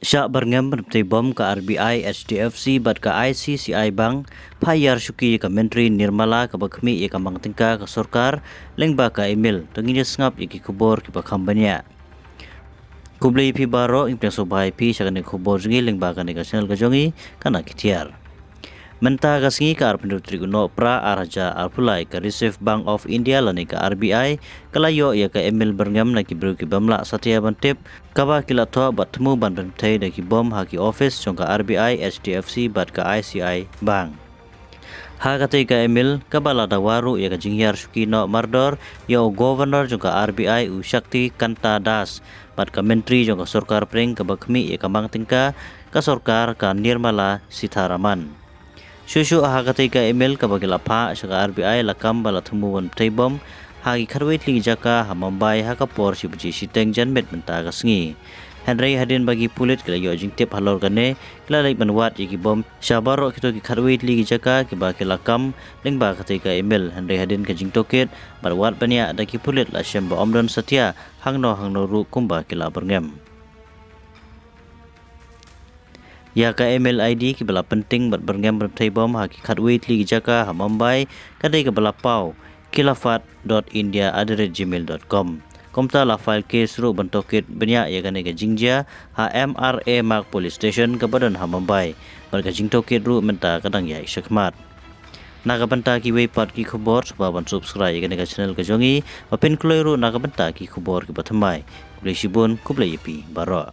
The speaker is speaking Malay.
Syak berngam peneptai bom ke RBI, HDFC, bat ke ICCI Bank, payar syuki ke Menteri Nirmala ke bakmi ke Bang Tingka ke Sorkar, lengba ke email, tenginya sengap iki kubur ke bakambanya. Kublai pi baro impeng sobai pi syakane kubur jengi lengba ke channel ke jongi, kana kitiar. Menta kasingi ke arpendu triguno pra araja arpulai ke Reserve Bank of India lani ke RBI kalayo ya ke email berngam na ki bru ki bamla satya bantip kaba kila to bat temu ban bentai da ki bom haki office jong ke RBI HDFC bat ke ICI Bank. Ha kate ke email kabala da waru ya ke jingyar shukino mardor ya governor jong ke RBI u Shakti Kanta Das bat ke menteri jong ke Sorkar pring ke bakmi ya ke Bang Tingka ke Sorkar ke Nirmala Sitharaman. Susu ahagatai ka email ka bagi lapa syaka RBI lakam bala tumuan taibom hagi karwait li jaka hamambai haka por si buji siteng janmet menta kasengi. Henry hadin bagi pulit kala yo jing tip halor kane kala lai banwat yiki bom syabaro kito ki karwait li jaka ki bagi lakam lengba katai ka email Henry hadin ka jing toket barwat banya daki pulit la syamba omdon satya hangno ru kumba kila berngem. Ya ka email ID ki bala penting bat berngam bertai bom hakikat wait li jaka hamambai kadai ke bala pau kilafat.india@gmail.com komta la file ke suru bentokit banyak ya kane ke jingja HMRA Mark Police Station ke badan hamambai barka jingtokit ru menta kadang ya syakmat naga benta ki waypat ki khobor subaban subscribe ya kane ke channel ke jongi mapin kloi ru naga benta ki khobor ki batamai kulai sibun kublai yepi baro